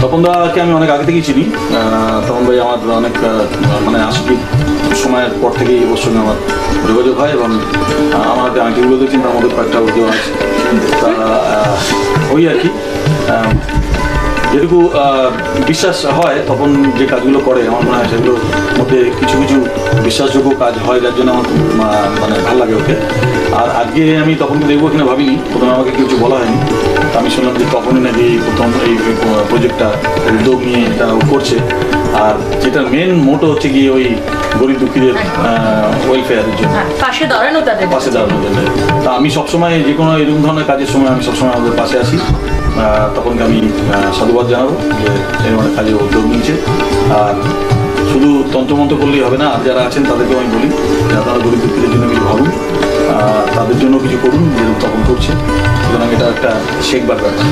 তপনদাকে আমি অনেক আগে থেকেই চিনি। তপন ভাই আমার অনেক মানে আশির সময়ের পর থেকেই ওর সঙ্গে আমার যোগাযোগ হয় এবং আমার হাতে আংটিগুলো দেখছেন, তার মধ্যে কয়েকটা উদ্যোগ আছে। তা ওই আর কি, যেটুকু বিশ্বাস হয় তপন যে কাজগুলো করে আমার মনে হয় সেগুলোর মধ্যে কিছু কিছু বিশ্বাসযোগ্য কাজ হয়, যার জন্য আমার মানে ভালো লাগে ওকে। আর আজকে আমি তপনকে দেখবো কিনা ভাবিনি, প্রথমে আমাকে কিছু বলা হয়নি। আমি শুনলাম যে তপনই নাকি প্রথম এই প্রজেক্টটা উদ্যোগ নিয়ে এটা করছে, আর যেটার মেন মোটো হচ্ছে গিয়ে ওই গরিব দুঃখীদের ওয়েলফেয়ারের জন্য, পাশে দাঁড়ানো জন্য। তা আমি সবসময় যে কোনো এরকম ধরনের কাজের সময় আমি সবসময় আমাদের পাশে আসি। তখনকে আমি সাধুবাদ জানাবো যে এরকম অনেক কাজে উদ্যোগ নিয়েছে। আর শুধু তন্ত্রমন্ত্র করলেই হবে না, আর যারা আছেন তাদেরকেও আমি বলি আপনারা গরিব দুঃখীদের জন্য কিছু ভাবুন, তাদের জন্য কিছু করুন, যেরকম তখন করছে। সুতরাং এটা একটা শেখবার ব্যাপার।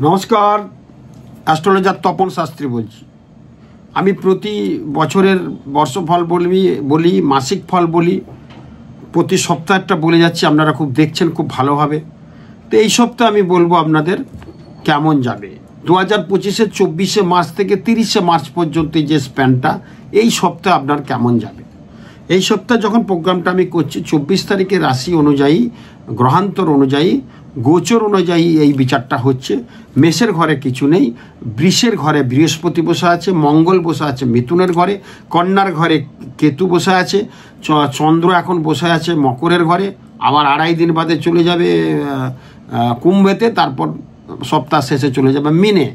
নমস্কার, অ্যাস্ট্রোলজার তপন শাস্ত্রী বলছি। আমি প্রতি বছরের বর্ষফল বলি, মাসিক ফল বলি, প্রতি সপ্তাহটা বলে যাচ্ছি। আপনারা খুব দেখছেন খুব ভালোভাবে। তো এই সপ্তাহে আমি বলবো আপনাদের কেমন যাবে 2025-এর 24শে মার্চ থেকে 30শে মার্চ পর্যন্ত যে স্প্যানটা, এই সপ্তাহে আপনার কেমন যাবে। এই সপ্তাহে যখন প্রোগ্রামটা আমি করছি 24 তারিখে রাশি অনুযায়ী, গ্রহান্তর অনুযায়ী, গোচর অনুযায়ী এই বিচারটা হচ্ছে। মেষের ঘরে কিছু নেই, বৃষের ঘরে বৃহস্পতি বসে আছে, মঙ্গল বসে আছে মিথুনের ঘরে, কন্যার ঘরে কেতু বসে আছে, চন্দ্র এখন বসে আছে মকরের ঘরে। আবার 2.5 দিন বাদে চলে যাবে কুম্ভেতে, তারপর সপ্তাহ শেষে চলে যাবে মিনে।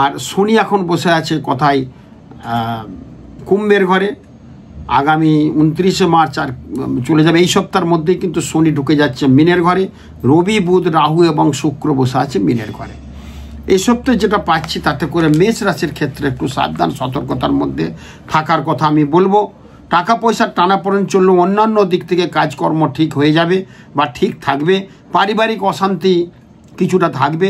আর শনি এখন বসে আছে কোথায়, কুম্ভের ঘরে। আগামী 29শে মার্চ আর চলে যাবে। এই সপ্তাহের মধ্যেই কিন্তু শনি ঢুকে যাচ্ছে মিনের ঘরে। রবি, বুধ, রাহু এবং শুক্র বসে আছে মিনের ঘরে। এই সপ্তাহে যেটা পাচ্ছি তাতে করে মেষ রাশির ক্ষেত্রে একটু সাবধান, সতর্কতার মধ্যে থাকার কথা আমি বলবো। টাকা পয়সার টানাপোড়েন চললেও অন্যান্য দিক থেকে কাজকর্ম ঠিক হয়ে যাবে বা ঠিক থাকবে। পারিবারিক অশান্তি কিছুটা থাকবে।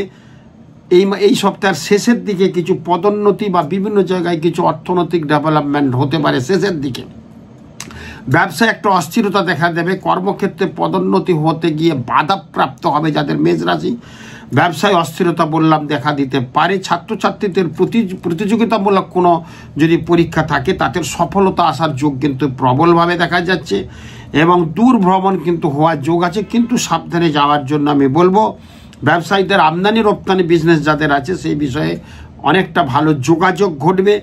এই সপ্তাহের শেষের দিকে কিছু পদোন্নতি বা বিভিন্ন জায়গায় কিছু অর্থনৈতিক ডেভেলপমেন্ট হতে পারে শেষের দিকে। ব্যবসায় একটা অস্থিরতা দেখা দেবে। কর্মক্ষেত্রে পদোন্নতি হতে গিয়ে বাধাপ্রাপ্ত হবে যাদের মেষ রাশি। ব্যবসায় অস্থিরতা বললাম দেখা দিতে পারে। ছাত্রছাত্রীদের প্রতিযোগিতামূলক কোনো যদি পরীক্ষা থাকে তাদের সফলতা আসার যোগ কিন্তু প্রবলভাবে দেখা যাচ্ছে এবং দূর ভ্রমণ কিন্তু হওয়ার যোগ আছে, কিন্তু সাবধানে যাওয়ার জন্য আমি বলবো। ব্যবসায়ীদের আমদানি রপ্তানি বিজনেস যাদের আছে সেই বিষয়ে অনেকটা ভালো যোগাযোগ ঘটবে,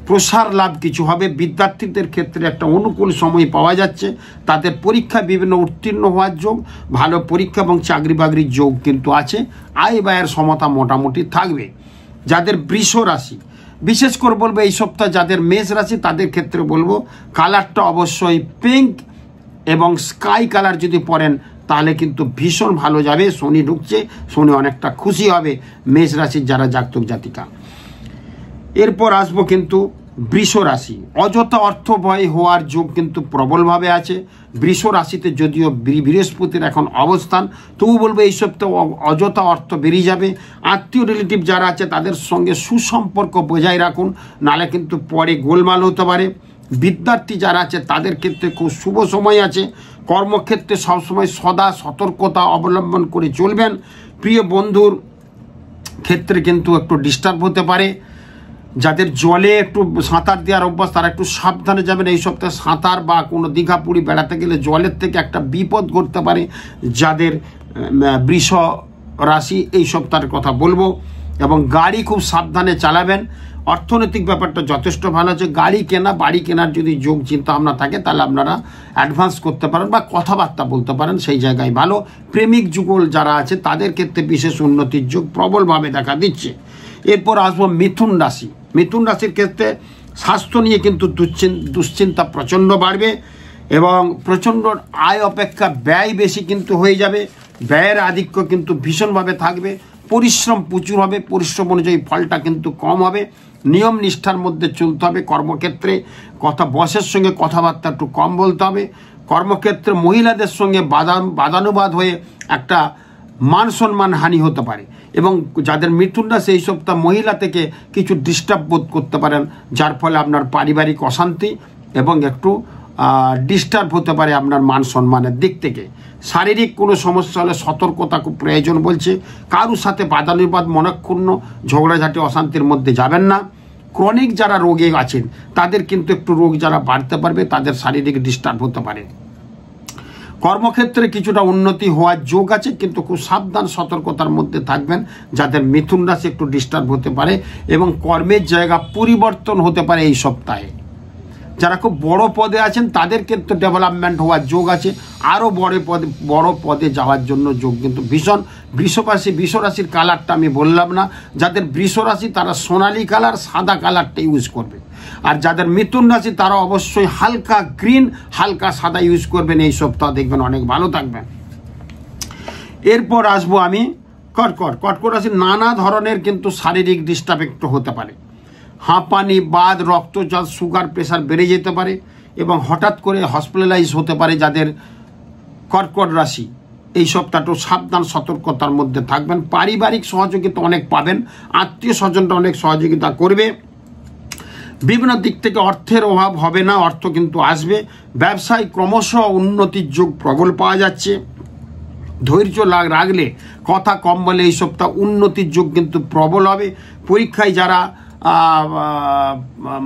প্রসার লাভ কিছু হবে। বিদ্যার্থীদের ক্ষেত্রে একটা অনুকূল সময় পাওয়া যাচ্ছে। তাদের পরীক্ষায় বিভিন্ন উত্তীর্ণ হওয়ার যোগ, ভালো পরীক্ষা এবং চাকরি বাকরির যোগ কিন্তু আছে। আয় ব্যয়ের সমতা মোটামুটি থাকবে। যাদের বৃষ রাশি, বিশেষ করে বলবো এই সপ্তাহ যাদের মেষ রাশি তাদের ক্ষেত্রে বলবো কালারটা অবশ্যই পিঙ্ক এবং স্কাই কালার যদি পরেন তাহলে কিন্তু ভীষণ ভালো যাবে। শনি ঢুকছে, শনি অনেকটা খুশি হবে মেষ রাশির যারা জাতক জাতিকা। এরপর আসবো কিন্তু বৃষ রাশি। অযথা অর্থ ব্যয় হওয়ার যোগ কিন্তু প্রবলভাবে আছে। বৃষ রাশিতে যদিও বৃহস্পতির এখন অবস্থান, তবু বলবো এই সপ্তাহে অযথা অর্থ বেরিয়ে যাবে। আত্মীয় রিলেটিভ যারা আছে তাদের সঙ্গে সুসম্পর্ক বজায় রাখুন, নালে কিন্তু পরে গোলমাল হতে পারে। বিদ্যার্থী যারা আছে তাদের ক্ষেত্রে খুব শুভ সময় আছে। কর্মক্ষেত্রে সবসময় সদা সতর্কতা অবলম্বন করে চলবেন। প্রিয় বন্ধুর ক্ষেত্রে কিন্তু একটু ডিস্টার্ব হতে পারে। যাদের জলে একটু সাঁতার দেওয়ার অভ্যাস তারা একটু সাবধানে যাবেন। এই সপ্তাহে সাঁতার বা কোনো দীঘা পুরী বেড়াতে গেলে জলের থেকে একটা বিপদ ঘটতে পারে। যাদের বৃষ রাশি এই সপ্তাহের কথা বলবো। এবং গাড়ি খুব সাবধানে চালাবেন। অর্থনৈতিক ব্যাপারটা যথেষ্ট ভালো আছে। গাড়ি কেনা, বাড়ি কেনার যদি যোগ চিন্তা ভাবনা থাকে তাহলে আপনারা অ্যাডভান্স করতে পারেন বা কথাবার্তা বলতে পারেন, সেই জায়গায় ভালো। প্রেমিক যুগল যারা আছে তাদের ক্ষেত্রে বিশেষ উন্নতির যোগ প্রবলভাবে দেখা দিচ্ছে। এরপর আসবো মিথুন রাশি। মিথুন রাশির ক্ষেত্রে স্বাস্থ্য নিয়ে কিন্তু দুশ্চিন্তা প্রচণ্ড বাড়বে এবং প্রচণ্ড আয় অপেক্ষা ব্যয় বেশি কিন্তু হয়ে যাবে। ব্যয়ের আধিক্য কিন্তু ভীষণভাবে থাকবে। পরিশ্রম প্রচুর হবে, পরিশ্রম অনুযায়ী ফলটা কিন্তু কম হবে। নিয়ম নিষ্ঠার মধ্যে চলতে হবে। কর্মক্ষেত্রে বসের সঙ্গে কথাবার্তা একটু কম বলতে হবে। কর্মক্ষেত্রে মহিলাদের সঙ্গে বাদানুবাদ হয়ে একটা মান সম্মান হানি হতে পারে। এবং যাদের মিথুন রাশি এই সপ্তাহ মহিলা থেকে কিছু ডিস্টার্ব বোধ করতে পারেন, যার ফলে আপনার পারিবারিক অশান্তি এবং একটু ডিস্টার্ব হতে পারে আপনার মান সম্মানের দিক থেকে। শারীরিক কোনো সমস্যা হলে সতর্কতা খুব প্রয়োজন বলছে। কারোর সাথে বাদানুবাদ, মনক্ষুণ্ণ, ঝগড়াঝাটি, অশান্তির মধ্যে যাবেন না। ক্রনিক যারা রোগে আছেন তাদের কিন্তু একটু রোগ যারা বাড়তে পারবে, তাদের শারীরিক ডিস্টার্ব হতে পারে। কর্মক্ষেত্রে কিছুটা উন্নতি হওয়ার যোগ আছে, কিন্তু খুব সাবধান সতর্কতার মধ্যে থাকবেন। যাদের মিথুন রাশি একটু ডিস্টার্ব হতে পারে এবং কর্মের জায়গা পরিবর্তন হতে পারে এই সপ্তাহে। যারা খুব বড় পদে আছেন তাদের ক্ষেত্রে ডেভেলপমেন্ট হওয়ার যোগ আছে, আরও বড় পদে যাওয়ার জন্য যোগ কিন্তু ভীষণ। বৃষ রাশির কালারটা আমি বললাম না, যাদের বৃষ রাশি তারা সোনালি কালার, সাদা কালারটা ইউজ করবে। আর যাদের মিথুন রাশি তারা অবশ্যই হালকা গ্রিন, হালকা সাদা ইউজ করবেন। এই সপ্তাহ দেখবেন অনেক ভালো থাকবেন। এরপর আসবো আমি কর্কট রাশি। নানা ধরনের কিন্তু শারীরিক ডিস্টার্ব একটু হতে পারে। হাঁপানি, বাত, রক্তচাপ, সুগার, প্রেশার বেড়ে যেতে পারে এবং হঠাৎ করে হসপিটালাইজ হতে পারে যাদের কর্কট রাশি। এই সপ্তাহটা সাবধান সতর্কতার মধ্যে থাকবেন। পারিবারিক সহযোগিতা অনেক পাবেন, আত্মীয় স্বজনরা অনেক সহযোগিতা করবে। বিভিন্ন দিক থেকে অর্থের অভাব হবে না, অর্থ কিন্তু আসবে। ব্যবসায় ক্রমশ উন্নতির যোগ প্রবল পাওয়া যাচ্ছে। ধৈর্য রাখলে, কথা কম বলে এই সপ্তাহ উন্নতির যোগ কিন্তু প্রবল হবে। পরীক্ষায় যারা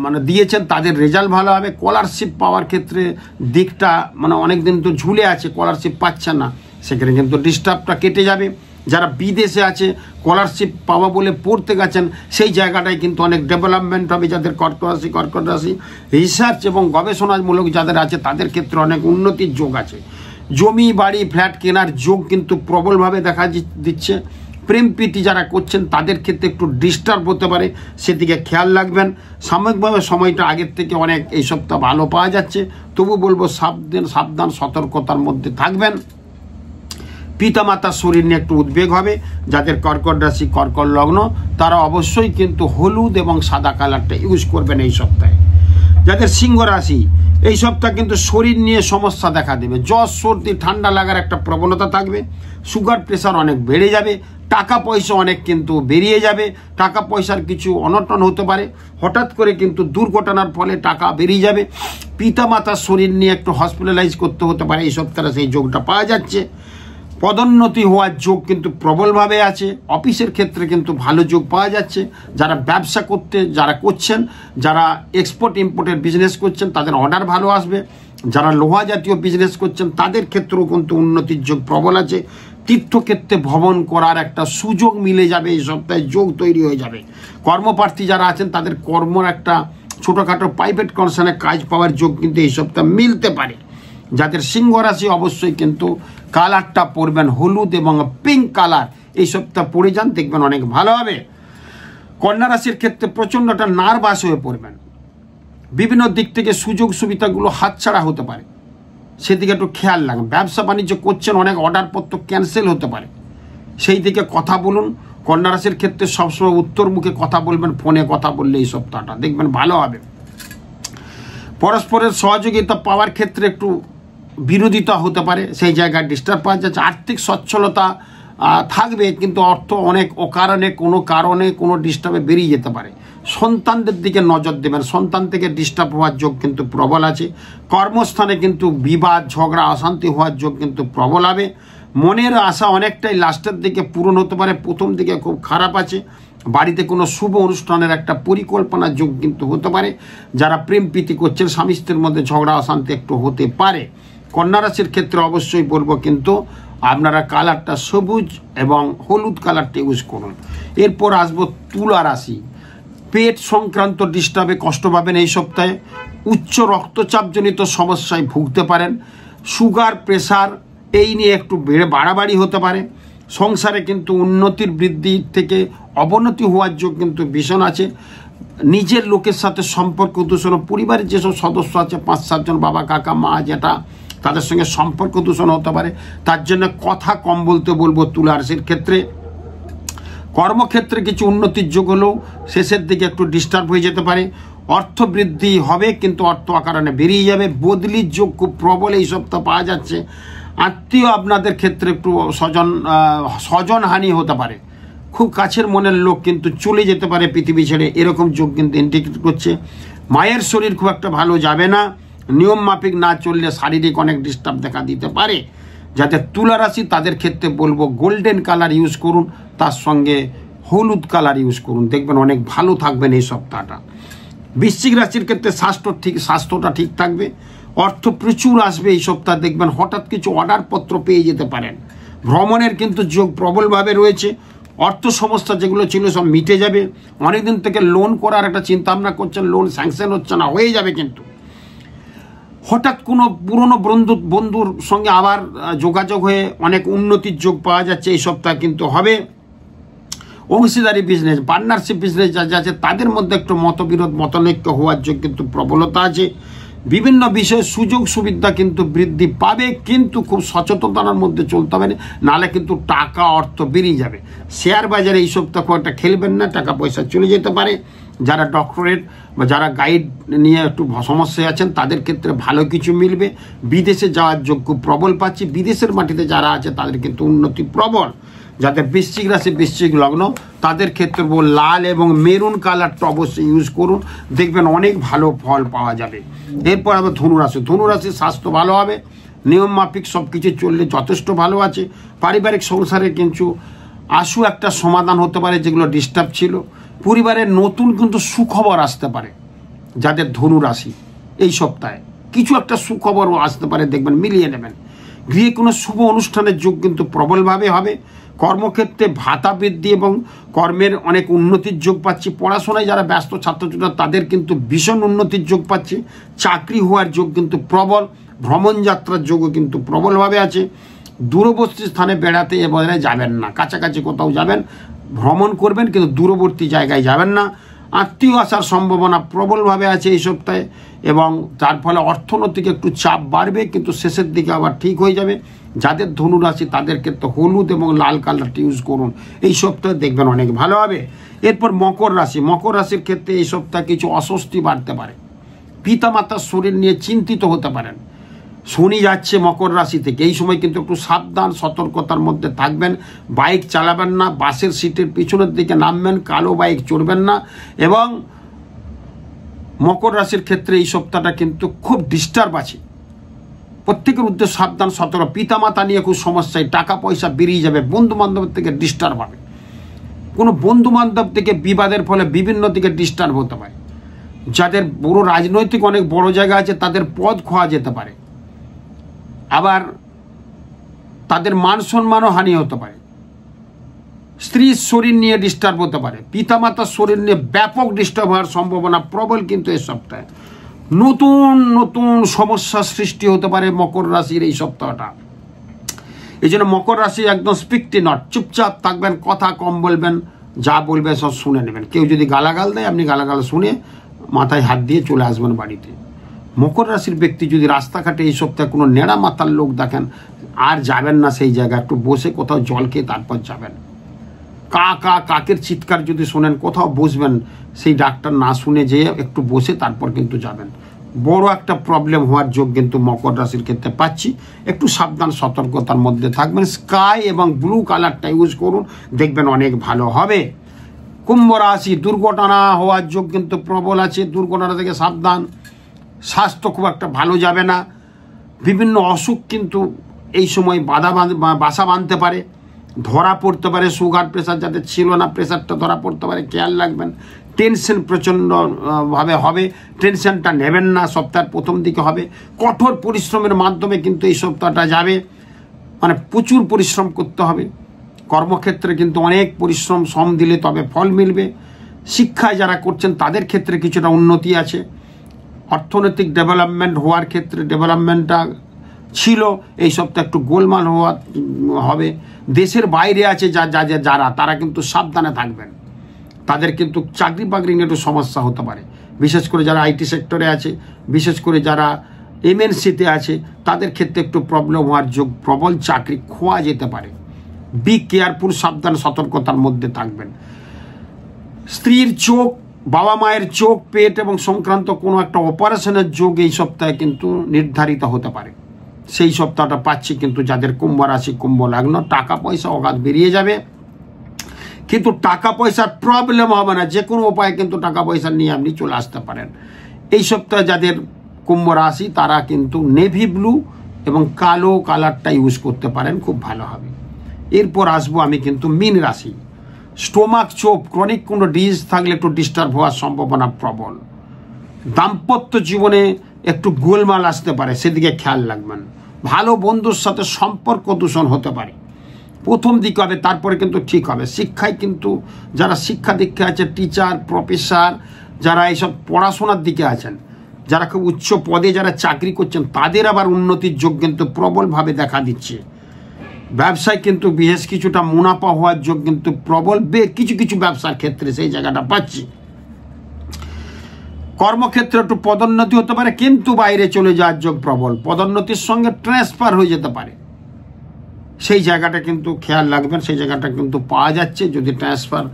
মানে দিয়েছেন তাদের রেজাল্ট ভালো হবে। স্কলারশিপ পাওয়ার ক্ষেত্রে দিকটা মানে অনেক দিন তো ঝুলে আছে, স্কলারশিপ পাচ্ছেন না, সেখানে কিন্তু ডিস্টার্বটা কেটে যাবে। যারা বিদেশে আছে স্কলারশিপ পাওয়া বলে পড়তে গেছেন, সেই জায়গাটায় কিন্তু অনেক ডেভেলপমেন্ট হবে। যাদের কর্কট রাশি রিসার্চ এবং গবেষণামূলক যাদের আছে তাদের ক্ষেত্রে অনেক উন্নতির যোগ আছে। জমি, বাড়ি, ফ্ল্যাট কেনার যোগ কিন্তু প্রবলভাবে দেখা দিচ্ছে। প্রেম প্রীতি যারা করছেন তাদের ক্ষেত্রে একটু ডিস্টার্ব হতে পারে, সেদিকে খেয়াল রাখবেন। সাময়িকভাবে সময়টা আগের থেকে অনেক এই সপ্তাহ ভালো পাওয়া যাচ্ছে, তবু বলবো সাবধান সতর্কতার মধ্যে থাকবেন। পিতামাতার শরীর নিয়ে একটু উদ্বেগ হবে। যাদের কর্কট রাশি, কর্কট লগ্ন, তারা অবশ্যই কিন্তু হলুদ এবং সাদা কালারটা ইউজ করবেন এই সপ্তাহে। যাদের সিংহ রাশি, এই সপ্তাহ কিন্তু শরীর নিয়ে সমস্যা দেখা দেবে। জ্বর, সর্দি, ঠান্ডা লাগার একটা প্রবণতা থাকবে। সুগার, প্রেশার অনেক বেড়ে যাবে। টাকা পয়সা অনেক কিন্তু বেরিয়ে যাবে। টাকা পয়সার কিছু অনটন হতে পারে। হঠাৎ করে কিন্তু দুর্ঘটনার ফলে টাকা বেরিয়ে যাবে। পিতামাতার শরীর নিয়ে একটু হসপিটালাইজ করতে হতে পারে এই সপ্তাহে, সেই যোগটা পাওয়া যাচ্ছে। পদোন্নতি হওয়ার যোগ কিন্তু প্রবলভাবে আছে। অফিসের ক্ষেত্রে কিন্তু ভালো যোগ পাওয়া যাচ্ছে। যারা ব্যবসা করছেন, যারা এক্সপোর্ট ইম্পোর্টের বিজনেস করছেন তাদের অর্ডার ভালো আসবে। যারা লোহা জাতীয় বিজনেস করছেন তাদের ক্ষেত্রেও কিন্তু উন্নতির যোগ প্রবল আছে। তীর্থক্ষেত্রে ভ্রমণ করার একটা সুযোগ মিলে যাবে এই সপ্তাহে, যোগ তৈরি হয়ে যাবে। কর্মপ্রার্থী যারা আছেন তাদের কর্মর একটা ছোটোখাটো প্রাইভেট কনসার্নে কাজ পাওয়ার যোগ কিন্তু এই সপ্তাহে মিলতে পারে। যাদের সিংহ রাশি অবশ্যই কিন্তু কালারটা পরবেন হলুদ এবং পিঙ্ক কালার, এই সপ্তাহ পরে যান, দেখবেন অনেক ভালো হবে। কন্যা রাশির ক্ষেত্রে প্রচণ্ডটা নার্ভাস হয়ে পড়বেন। বিভিন্ন দিক থেকে সুযোগ সুবিধাগুলো হাতছাড়া হতে পারে, সেদিকে একটু খেয়াল রাখুন। ব্যবসা বাণিজ্য করছেন, অনেক অর্ডারপত্র ক্যান্সেল হতে পারে, সেই দিকে কথা বলুন। কন্যা রাশির ক্ষেত্রে সবসময় উত্তরমুখে কথা বলবেন, ফোনে কথা বললে এই সপ্তাহটা দেখবেন ভালো হবে। পরস্পরের সহযোগিতা পাওয়ার ক্ষেত্রে একটু বিরোধিতা হতে পারে, সেই জায়গায় ডিস্টার্ব পাওয়া যাচ্ছে। আর্থিক সচ্ছলতা থাকবে, কিন্তু অর্থ অনেক অকারণে কোনো ডিস্টার্বে বেরিয়ে যেতে পারে। সন্তানদের দিকে নজর দেবেন, সন্তান থেকে ডিস্টার্ব হওয়ার যোগ কিন্তু প্রবল আছে। কর্মস্থানে কিন্তু বিবাদ, ঝগড়া, অশান্তি হওয়ার যোগ কিন্তু প্রবল হবে। মনের আশা অনেকটাই লাস্টের দিকে পূরণ হতে পারে, প্রথম দিকে খুব খারাপ আছে। বাড়িতে কোনো শুভ অনুষ্ঠানের একটা পরিকল্পনার যোগ কিন্তু হতে পারে। যারা প্রেম প্রীতি করছেন, স্বামী স্ত্রীর মধ্যে ঝগড়া অশান্তি একটু হতে পারে। কন্যা রাশির ক্ষেত্রে অবশ্যই বলবো কিন্তু আপনারা কালারটা সবুজ এবং হলুদ কালারটা ইউজ করুন। এরপর আসবো তুলা রাশি। পেট সংক্রান্ত ডিস্টার্বে কষ্ট পাবেন এই সপ্তাহে। উচ্চ রক্তচাপজনিত সমস্যায় ভুগতে পারেন। সুগার, প্রেশার এই নিয়ে একটু বাড়াবাড়ি হতে পারে। সংসারে কিন্তু উন্নতির বৃদ্ধির থেকে অবনতি হওয়ার যোগ কিন্তু ভীষণ আছে। নিজের লোকের সাথে সম্পর্ক দূষণ, পরিবারের যেসব সদস্য আছে 5-7 জন, বাবা, কাকা, মা, জেঠা, তাদের সঙ্গে সম্পর্ক দূষণ হতে পারে। তার জন্য কথা কম বলতে বলবো তুলা রাশির ক্ষেত্রে। কর্মক্ষেত্রে কিছু উন্নতির যোগ হলেও শেষের দিকে একটু ডিস্টার্ব হয়ে যেতে পারে। অর্থ বৃদ্ধি হবে, কিন্তু অর্থ আকারে বেরিয়ে যাবে। বদলির যোগ খুব প্রবল এই সপ্তাহ পাওয়া যাচ্ছে। আত্মীয় আপনাদের ক্ষেত্রে একটু স্বজন হানি হতে পারে। খুব কাছের মনের লোক কিন্তু চলে যেতে পারে পৃথিবী ছেড়ে, এরকম যোগ কিন্তু ইন্ডিকেট করছে। মায়ের শরীর খুব একটা ভালো যাবে না, নিয়ম মাফিক না চললে শারীরিক অনেক ডিস্টার্ব দেখা দিতে পারে। যাতে তুলা রাশি তাদের ক্ষেত্রে বলবো গোল্ডেন কালার ইউজ করুন, তার সঙ্গে হলুদ কালার ইউজ করুন, দেখবেন অনেক ভালো থাকবেন এই সপ্তাহটা। বৃশ্চিক রাশির ক্ষেত্রে স্বাস্থ্যটা ঠিক থাকবে, অর্থ প্রচুর আসবে এই সপ্তাহ, দেখবেন হঠাৎ কিছু অর্ডার পত্র পেয়ে যেতে পারেন। ভ্রমণের কিন্তু যোগ প্রবলভাবে রয়েছে, অর্থ সমস্যা যেগুলো ছিল সব মিটে যাবে। অনেকদিন থেকে লোন করার একটা চিন্তা ভাবনা করছেন, লোন স্যাংশন হচ্ছে না, হয়ে যাবে। কিন্তু হঠাৎ কোনো পুরনো বন্ধুর সঙ্গে আবার যোগাযোগ হয়ে অনেক উন্নতির যোগ পাওয়া যাচ্ছে এই সপ্তাহ কিন্তু হবে। অংশীদারি বিজনেস, পার্টনারশিপ বিজনেস যা আছে তাদের মধ্যে একটু মতবিরোধ মতানৈক্য হওয়ার যোগ কিন্তু প্রবলতা আছে। বিভিন্ন বিষয়ে সুযোগ সুবিধা কিন্তু বৃদ্ধি পাবে, কিন্তু খুব সচেতনতার মধ্যে চলতে হবে, নাহলে কিন্তু টাকা অর্থ বেরিয়ে যাবে। শেয়ার বাজারে এই সপ্তাহ খুব একটা খেলবেন না, টাকা পয়সা চলে যেতে পারে। যারা ডক্টরেট বা যারা গাইড নিয়ে একটু সমস্যায় আছেন তাদের ক্ষেত্রে ভালো কিছু মিলবে। বিদেশে যাওয়ার যোগ্য প্রবল পাচ্ছি, বিদেশের মাটিতে যারা আছে তাদের কিন্তু উন্নতি প্রবল। যাদের বৃশ্চিক রাশি বৃশ্চিক লগ্ন তাদের ক্ষেত্রে লাল এবং মেরুন কালারটা অবশ্যই ইউজ করুন, দেখবেন অনেক ভালো ফল পাওয়া যাবে। এরপর আবার ধনুরাশি, ধনুরাশির স্বাস্থ্য ভালো হবে, নিয়ম মাফিক সব কিছু চললে যথেষ্ট ভালো আছে। পারিবারিক সংসারে কিন্তু আশু একটা সমাধান হতে পারে যেগুলো ডিস্টার্ব ছিল। পরিবারের নতুন কিন্তু সুখবর আসতে পারে যাদের ধনুরাশি, এই সপ্তাহে কিছু একটা সুখবরও আসতে পারে, দেখবেন মিলিয়ে নেবেন। গৃহে কোনো শুভ অনুষ্ঠানের যোগ কিন্তু প্রবলভাবে হবে। কর্মক্ষেত্রে ভাতা বৃদ্ধি এবং কর্মের অনেক উন্নতির যোগ পাচ্ছি। পড়াশোনায় যারা ব্যস্ত ছাত্রছাত্রীরা তাদের কিন্তু ভীষণ উন্নতির যোগ পাচ্ছি। চাকরি হওয়ার যোগ কিন্তু প্রবল, ভ্রমণ যাত্রার যোগও কিন্তু প্রবলভাবে আছে। দূরবর্তী স্থানে বেড়াতে এবারে যাবেন না, কাছাকাছি কোথাও যাবেন, ভ্রমণ করবেন কিন্তু দূরবর্তী জায়গায় যাবেন না। আত্মীয় আসার সম্ভাবনা প্রবলভাবে আছে এই সপ্তাহে, এবং তার ফলে অর্থনৈতিক একটু চাপ বাড়বে, কিন্তু শেষের দিকে আবার ঠিক হয়ে যাবে। যাদের ধনুরাশি তাদের ক্ষেত্রে হলুদ এবং লাল কালারটি ইউজ করুন, এই সপ্তাহে দেখবেন অনেক ভালো হবে। এরপর মকর রাশি, মকর রাশির ক্ষেত্রে এই সপ্তাহে কিছু অস্বস্তি বাড়তে পারে, পিতামাতার শরীর নিয়ে চিন্তিত হতে পারেন। শনি যাচ্ছে মকর রাশি থেকে, এই সময় কিন্তু একটু সাবধান সতর্কতার মধ্যে থাকবেন। বাইক চালাবেন না, বাসের সিটের পিছনের দিকে নামবেন, কালো বাইক চড়বেন না। এবং মকর রাশির ক্ষেত্রে এই সপ্তাহটা কিন্তু খুব ডিস্টার্ব আছে, প্রত্যেকের উদ্দেশ্যে সাবধান সতর্ক। পিতামাতা নিয়ে খুব সমস্যায়, টাকা পয়সা বেরিয়ে যাবে, বন্ধু বান্ধবের থেকে ডিস্টার্ব হবে, কোনো বন্ধু বান্ধব থেকে বিবাদের ফলে বিভিন্ন দিকে ডিস্টার্ব হতে পারে। যাদের বড় রাজনৈতিক অনেক বড় জায়গা আছে তাদের পদ খোয়া যেতে পারে, আবার তাদের মান সম্মানও হানি হতে পারে। স্ত্রীর শরীর নিয়ে ডিস্টার্ব হতে পারে, পিতামাতার শরীর নিয়ে ব্যাপক ডিস্টার্ব হওয়ার সম্ভাবনা প্রবল কিন্তু এই সপ্তাহে। নতুন নতুন সমস্যা সৃষ্টি হতে পারে মকর রাশির এই সপ্তাহটা। এই জন্য মকর রাশি একদম স্পিকটি নট, চুপচাপ থাকবেন, কথা কম বলবেন, যা বলবে সব শুনে নেবেন। কেউ যদি গালাগাল দেয় আপনি গালাগাল শুনে মাথায় হাত দিয়ে চলে আসবেন বাড়িতে। মকর রাশির ব্যক্তি যদি রাস্তাঘাটে এই সপ্তাহে কোনো নেড়া মাথার লোক দেখেন, আর যাবেন না সেই জায়গায়, একটু বসে কোথাও জল খেয়ে তারপর যাবেন। কাকের চিৎকার যদি শোনেন কোথাও বসবেন, সেই ডাক্তার না শুনে যেয়ে একটু বসে তারপর কিন্তু যাবেন। বড় একটা প্রবলেম হওয়ার যোগ কিন্তু মকর রাশির ক্ষেত্রে পাচ্ছি, একটু সাবধান সতর্কতার মধ্যে থাকবেন। স্কাই এবং ব্লু কালারটা ইউজ করুন, দেখবেন অনেক ভালো হবে। কুম্ভ রাশি, দুর্ঘটনা হওয়ার যোগ কিন্তু প্রবল আছে, দুর্ঘটনা থেকে সাবধান। স্বাস্থ্য খুব একটা ভালো যাবে না, বিভিন্ন অসুখ কিন্তু এই সময় বাসা বাঁধতে পারে, ধরা পড়তে পারে। সুগার প্রেশার যাদের ছিল না, প্রেশারটা ধরা পড়তে পারে, খেয়াল রাখবেন। টেনশন প্রচণ্ডভাবে হবে, টেনশনটা নেবেন না, সপ্তাহের প্রথম দিকে হবে। কঠোর পরিশ্রমের মাধ্যমে কিন্তু এই সপ্তাহটা যাবে, মানে প্রচুর পরিশ্রম করতে হবে। কর্মক্ষেত্রে কিন্তু অনেক পরিশ্রম শ্রম দিলে তবে ফল মিলবে। শিক্ষায় যারা করছেন তাদের ক্ষেত্রে কিছুটা উন্নতি আছে। অর্থনৈতিক ডেভেলপমেন্ট হওয়ার ক্ষেত্রে ডেভেলপমেন্টটা ছিল, এই সপ্তাহে একটু গোলমাল হবে। দেশের বাইরে আছে যারা তারা কিন্তু সাবধানে থাকবেন, তাদের কিন্তু চাকরি বাকরি নিয়ে একটু সমস্যা হতে পারে। বিশেষ করে যারা আইটি সেক্টরে আছে, বিশেষ করে যারা এমএনসিতে আছে, তাদের ক্ষেত্রে একটু প্রবলেম হওয়ার যোগ প্রবল, চাকরি খোয়া যেতে পারে। বি কেয়ারফুল, সাবধান সতর্কতার মধ্যে থাকবেন। স্ত্রীর চোখ, বাবা মায়ের চোখ, পেট এবং সংক্রান্ত কোনো একটা অপারেশনের যোগ এই সপ্তাহে কিন্তু নির্ধারিত হতে পারে। সেই সপ্তাহটা পাচ্ছি কিন্তু যাদের কুম্ভ রাশি কুম্ভ লগ্ন, টাকা পয়সা অগাধ বেরিয়ে যাবে। কিন্তু টাকা পয়সার প্রবলেম হবে না, যে কোনো উপায়ে কিন্তু টাকা পয়সা নিয়ে আপনি চলে আসতে পারেন। এই সপ্তাহে যাদের কুম্ভ রাশি তারা কিন্তু নেভি ব্লু এবং কালো কালারটা ইউজ করতে পারেন, খুব ভালো হবে। এরপর আসবো আমি কিন্তু মীন রাশি। স্টোমাক চোপ, ক্রনিক কোনো ডিজিজ থাকলে একটু ডিস্টার্ব হওয়ার সম্ভাবনা প্রবল। দাম্পত্য জীবনে একটু গোলমাল আসতে পারে, সেদিকে খেয়াল রাখবেন। ভালো বন্ধুর সাথে সম্পর্ক দূষণ হতে পারে, প্রথম দিক হবে, তারপরে কিন্তু ঠিক হবে। শিক্ষায় কিন্তু যারা শিক্ষা দীক্ষা আছে, টিচার, প্রফেসর, যারা এইসব পড়াশোনার দিকে আছেন, যারা খুব উচ্চ পদে যারা চাকরি করছেন, তাদের আবার উন্নতির যোগ কিন্তু প্রবলভাবে দেখা দিচ্ছে। ব্যবসায় কিন্তু বিশেষ কিছুটা মুনাফা হওয়ার যোগ কিন্তু প্রবল, কিছু কিছু ব্যবসার ক্ষেত্রে সেই জায়গাটা পাচ্ছি। কর্মক্ষেত্রে একটু পদোন্নতি হতে পারে, কিন্তু বাইরে চলে যাওয়ার যোগ প্রবল। পদোন্নতির সঙ্গে ট্রান্সফার হয়ে যেতে পারে, সেই জায়গাটা কিন্তু খেয়াল রাখবেন। সেই জায়গাটা কিন্তু পাওয়া যাচ্ছে। যদি ট্রান্সফার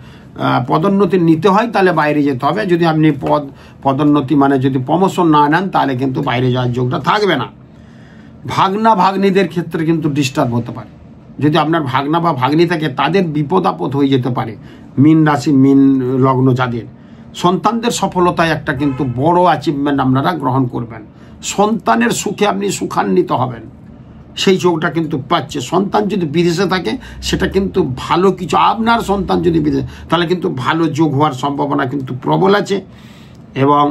পদোন্নতি নিতে হয় তাহলে বাইরে যেতে হবে। যদি আপনি পদোন্নতি মানে যদি প্রমোশন না নেন তাহলে কিন্তু বাইরে যাওয়ার যোগটা থাকবে না। ভাগনা ভাগ্নিদের ক্ষেত্রে কিন্তু ডিস্টার্ব হতে পারে। যদি আপনার ভাগনা বা ভাগ্নি থাকে তাদের বিপদ আপদ হয়ে যেতে পারে। মীন রাশি, মীন লগ্ন যাদের, সন্তানদের সফলতায় একটা কিন্তু বড় অ্যাচিভমেন্ট আপনারা গ্রহণ করবেন। সন্তানের সুখে আপনি সুখান্বিত হবেন, সেই যোগটা কিন্তু পাচ্ছে। সন্তান যদি বিদেশে থাকে সেটা কিন্তু ভালো কিছু, আপনার সন্তান যদি বিদেশে, তাহলে কিন্তু ভালো যোগ হওয়ার সম্ভাবনা কিন্তু প্রবল আছে। এবং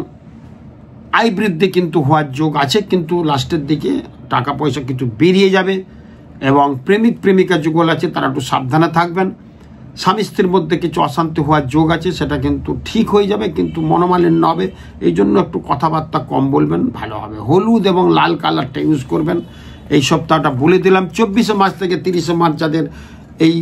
আয় বৃদ্ধি কিন্তু হওয়ার যোগ আছে, কিন্তু লাস্টের দিকে টাকা পয়সা কিন্তু বেরিয়ে যাবে। এবং প্রেমিক প্রেমিকা যুগল আছে, তারা একটু সাবধানে থাকবেন। স্বামী স্ত্রীর মধ্যে কিছু অশান্তি হওয়ার যোগ আছে, সেটা কিন্তু ঠিক হয়ে যাবে, কিন্তু মনোমালিন্য হবে। এই জন্য একটু কথাবার্তা কম বলবেন, ভালো হবে। হলুদ এবং লাল কালারটা ইউজ করবেন। এই সপ্তাহটা বলে দিলাম। 24শে মার্চ থেকে 30শে মার্চ যাদের এই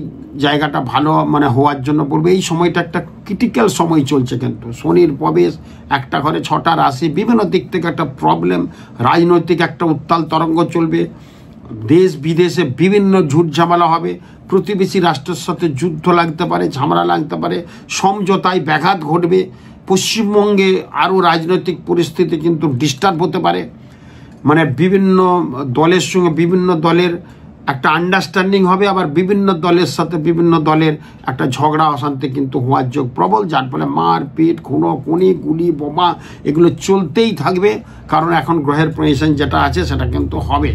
জায়গাটা ভালো মানে হওয়ার জন্য বলবো। এই সময়টা একটা ক্রিটিক্যাল সময় চলছে, কিন্তু শনির প্রবেশ, একটা ঘরে 6টা রাশি, বিভিন্ন দিক থেকে একটা প্রবলেম, রাজনৈতিক একটা উত্তাল তরঙ্গ চলবে। দেশ বিদেশে বিভিন্ন ঝুট ঝামেলা হবে। প্রতিবেশী রাষ্ট্রের সাথে যুদ্ধ লাগতে পারে, ঝামেলা লাগতে পারে, সমঝোতায় ব্যাঘাত ঘটবে। পশ্চিমবঙ্গে আরও রাজনৈতিক পরিস্থিতি কিন্তু ডিস্টার্ব হতে পারে। মানে বিভিন্ন দলের সঙ্গে বিভিন্ন দলের একটা আন্ডারস্ট্যান্ডিং হবে, আবার বিভিন্ন দলের সাথে বিভিন্ন দলের একটা ঝগড়া অশান্তি কিন্তু হওয়ার যোগ প্রবল, যার ফলে মারপিট, খুনোখুনি, গুলি বোমা এগুলো চলতেই থাকবে। কারণ এখন গ্রহের পজিশন যেটা আছে সেটা কিন্তু হবে।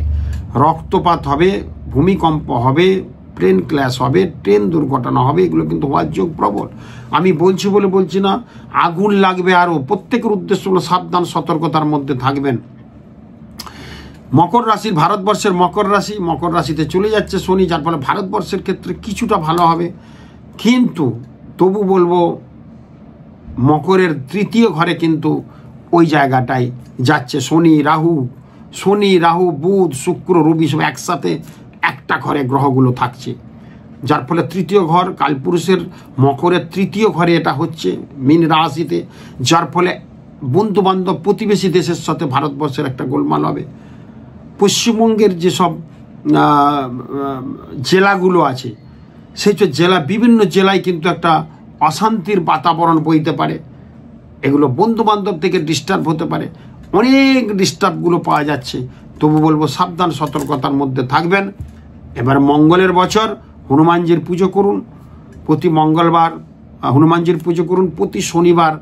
রক্তপাত হবে, ভূমিকম্প হবে, প্লেন ক্র্যাশ হবে, ট্রেন দুর্ঘটনা হবে, এগুলো কিন্তু হওয়ার যোগ প্রবল। আমি বলছি বলে বলছি না, আগুন লাগবে আরও। প্রত্যেকের উদ্দেশ্য হলো সাবধান, সতর্কতার মধ্যে থাকবেন। মকর রাশির, ভারতবর্ষের মকর রাশি, মকর রাশিতে চলে যাচ্ছে শনি, যার ফলে ভারতবর্ষের ক্ষেত্রে কিছুটা ভালো হবে। কিন্তু তবু বলবো মকরের 3য় ঘরে কিন্তু ওই জায়গাটায় যাচ্ছে শনি রাহু, বুধ, শুক্র, রবি সব একসাথে একটা ঘরে গ্রহগুলো থাকছে, যার ফলে 3য় ঘর কালপুরুষের মকরের 3য় ঘরে এটা হচ্ছে মীন রাশিতে, যার ফলে বন্ধু বান্ধব প্রতিবেশী দেশের সাথে ভারতবর্ষের একটা গোলমাল হবে। পশ্চিমবঙ্গের যেসব জেলাগুলো আছে সেই জেলা, বিভিন্ন জেলায় কিন্তু একটা অশান্তির বাতাবরণ বইতে পারে। এগুলো বন্ধু বান্ধব থেকে ডিস্টার্ব হতে পারে, অনেক ডিস্টার্বগুলো পাওয়া যাচ্ছে। তবু বলবো সাবধান, সতর্কতার মধ্যে থাকবেন। এবার মঙ্গলের বছর, হনুমানজির পুজো করুন প্রতি মঙ্গলবার, হনুমানজির পুজো করুন প্রতি শনিবার।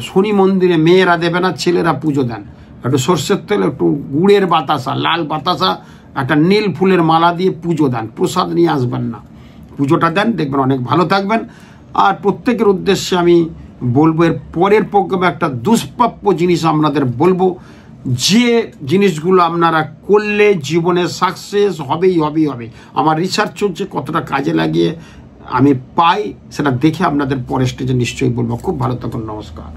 শনি মন্দিরে মেয়েরা দেবে না, ছেলেরা পুজো দেন। একটু সর্ষের তেল, একটু গুড়ের বাতাসা, লাল বাতাসা, একটা নীল ফুলের মালা দিয়ে পুজো দেন। প্রসাদ নিয়ে আসবেন না, পুজোটা দেন, দেখবেন অনেক ভালো থাকবেন। আর প্রত্যেকের উদ্দেশ্যে আমি বলবো, এর পরের প্রোগ্রামে একটা দুষ্প্রাপ্য জিনিস আপনাদের বলবো, যে জিনিসগুলো আপনারা করলে জীবনে সাকসেস হবেই হবে। আমার রিসার্চ চলছে, কতটা কাজে লাগিয়ে আমি পাই সেটা দেখে আপনাদের পরের স্টেজে নিশ্চয়ই বলবো। খুব ভালো থাকুন, নমস্কার।